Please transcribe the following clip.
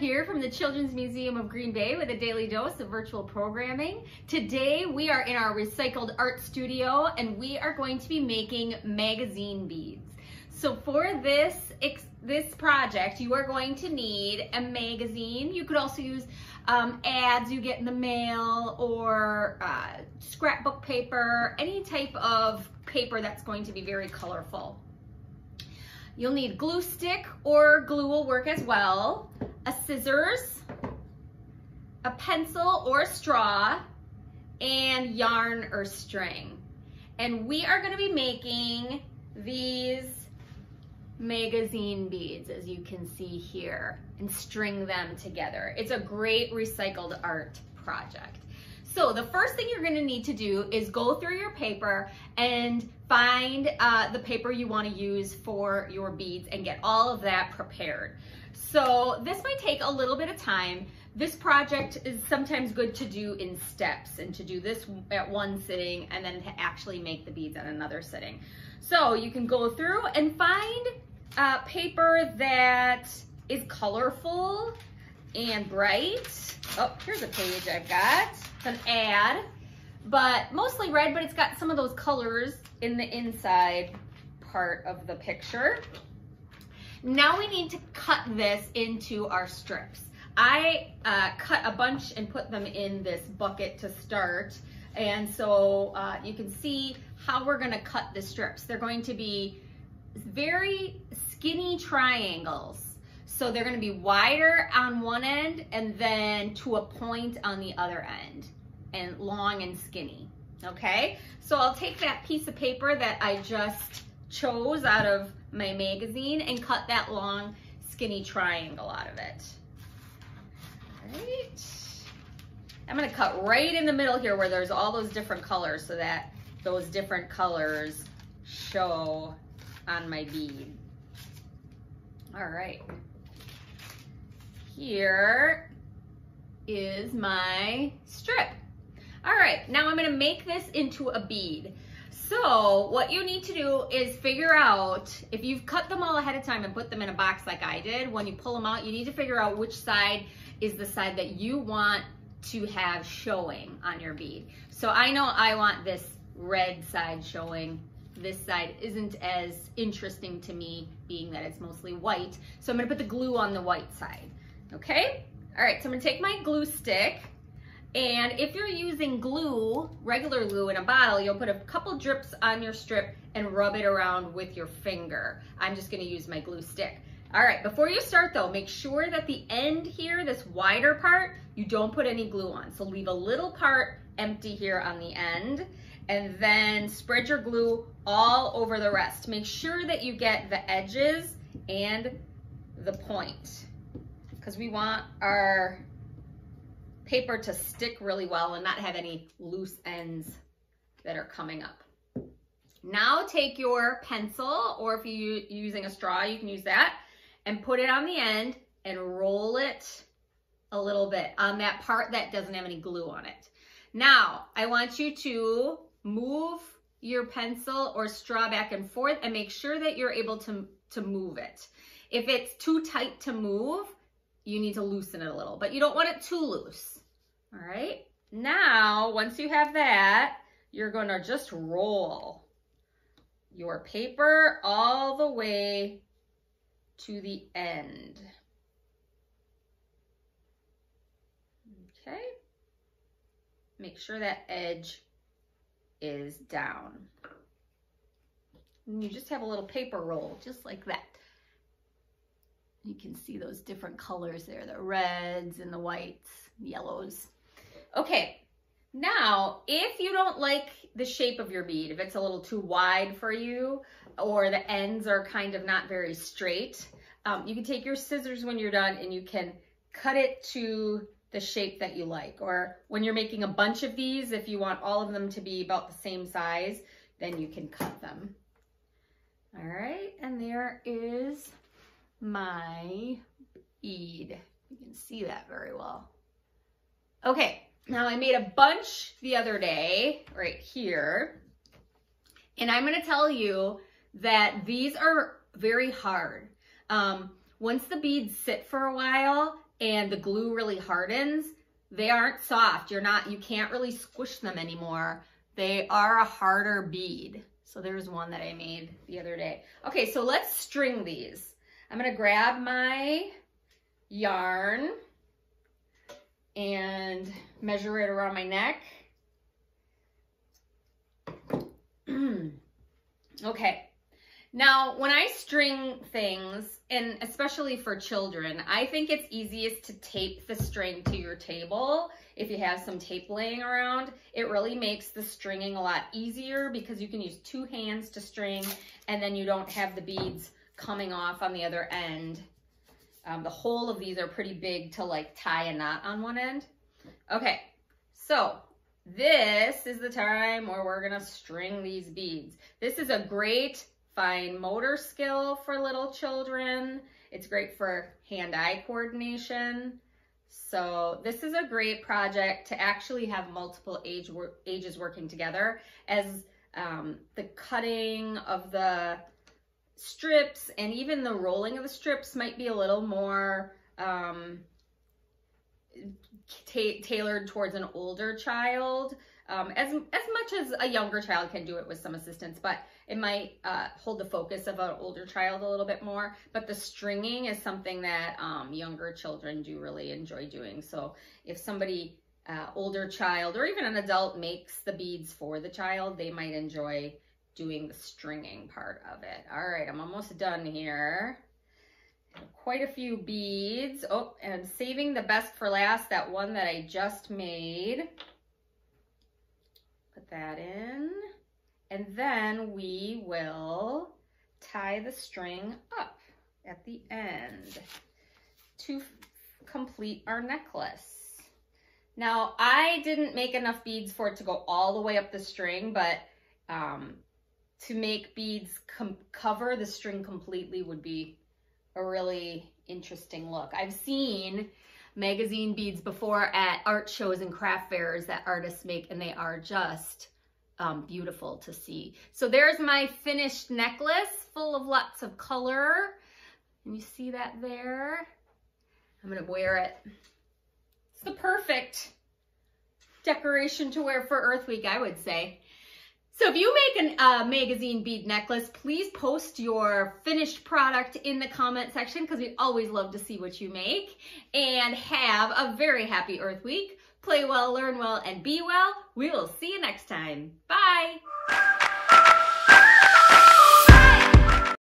here from the Children's Museum of Green Bay with a daily dose of virtual programming. Today we are in our recycled art studio and we are going to be making magazine beads. So for this project, you are going to need a magazine. You could also use ads you get in the mail or scrapbook paper, any type of paper that's going to be very colorful. You'll need glue stick or glue will work as well, a scissors, a pencil or a straw, and yarn or string. And we are going to be making these magazine beads, as you can see here, and string them together. It's a great recycled art project. So the first thing you're going to need to do is go through your paper and find the paper you want to use for your beads and get all of that prepared. So this might take a little bit of time. This project is sometimes good to do in steps and to do this at one sitting and then to actually make the beads at another sitting. So you can go through and find paper that is colorful and bright. Oh, here's a page I've got. It's an ad, but mostly red, but it's got some of those colors in the inside part of the picture. Now we need to cut this into our strips. I cut a bunch and put them in this bucket to start. And so you can see how we're gonna cut the strips. They're going to be very skinny triangles. So they're gonna be wider on one end and then to a point on the other end, and long and skinny, okay? So I'll take that piece of paper that I just chose out of my magazine and cut that long skinny triangle out of it. All right. I'm gonna cut right in the middle here where there's all those different colors so that those different colors show on my bead. All right. Here is my strip. All right, now I'm gonna make this into a bead. So what you need to do is figure out, if you've cut them all ahead of time and put them in a box like I did, when you pull them out, you need to figure out which side is the side that you want to have showing on your bead. So I know I want this red side showing. This side isn't as interesting to me, being that it's mostly white. So I'm gonna put the glue on the white side, okay? All right, so I'm gonna take my glue stick, and if you're using glue, regular glue in a bottle, you'll put a couple drips on your strip and rub it around with your finger. I'm just gonna use my glue stick. All right, before you start though, make sure that the end here, this wider part, you don't put any glue on. So leave a little part empty here on the end, and then spread your glue all over the rest. Make sure that you get the edges and the point, because we want our paper to stick really well and not have any loose ends that are coming up. Now take your pencil, or if you're using a straw, you can use that, and put it on the end and roll it a little bit on that part that doesn't have any glue on it. Now, I want you to move your pencil or straw back and forth and make sure that you're able to move it. If it's too tight to move, you need to loosen it a little, but you don't want it too loose. All right. Now, once you have that, you're gonna just roll your paper all the way to the end. Okay. Make sure that edge is down. And you just have a little paper roll, just like that. You can see those different colors there, the reds and the whites, yellows. Okay, now, if you don't like the shape of your bead, if it's a little too wide for you, or the ends are kind of not very straight, you can take your scissors when you're done and you can cut it to the shape that you like. Or when you're making a bunch of these, if you want all of them to be about the same size, then you can cut them. All right, and there is my bead. You can see that very well. Okay, now I made a bunch the other day right here, and I'm gonna tell you that these are very hard. Once the beads sit for a while and the glue really hardens, they aren't soft. You can't really squish them anymore. They are a harder bead. So there's one that I made the other day. Okay, so let's string these. I'm gonna grab my yarn and measure it around my neck. Okay, now when I string things, and especially for children, I think it's easiest to tape the string to your table. If you have some tape laying around, it really makes the stringing a lot easier because you can use 2 hands to string, and then you don't have the beads coming off on the other end. The whole of these are pretty big to like tie a knot on one end. Okay, so this is the time where we're gonna string these beads. This is a great fine motor skill for little children. It's great for hand-eye coordination. So this is a great project to actually have multiple ages working together, as the cutting of the strips and even the rolling of the strips might be a little more tailored towards an older child, as much as a younger child can do it with some assistance, but it might hold the focus of an older child a little bit more. But the stringing is something that younger children do really enjoy doing. So if somebody, older child or even an adult, makes the beads for the child, they might enjoy doing the stringing part of it. All right, I'm almost done here. Quite a few beads. Oh, and saving the best for last, that one that I just made. Put that in. And then we will tie the string up at the end to complete our necklace. Now, I didn't make enough beads for it to go all the way up the string, but to make beads cover the string completely would be a really interesting look. I've seen magazine beads before at art shows and craft fairs that artists make, and they are just beautiful to see. So there's my finished necklace full of lots of color. And you see that there? I'm gonna wear it. It's the perfect decoration to wear for Earth Week, I would say. So if you make a magazine bead necklace, please post your finished product in the comment section, because we always love to see what you make. And have a very happy Earth Week. Play well, learn well, and be well. We will see you next time. Bye.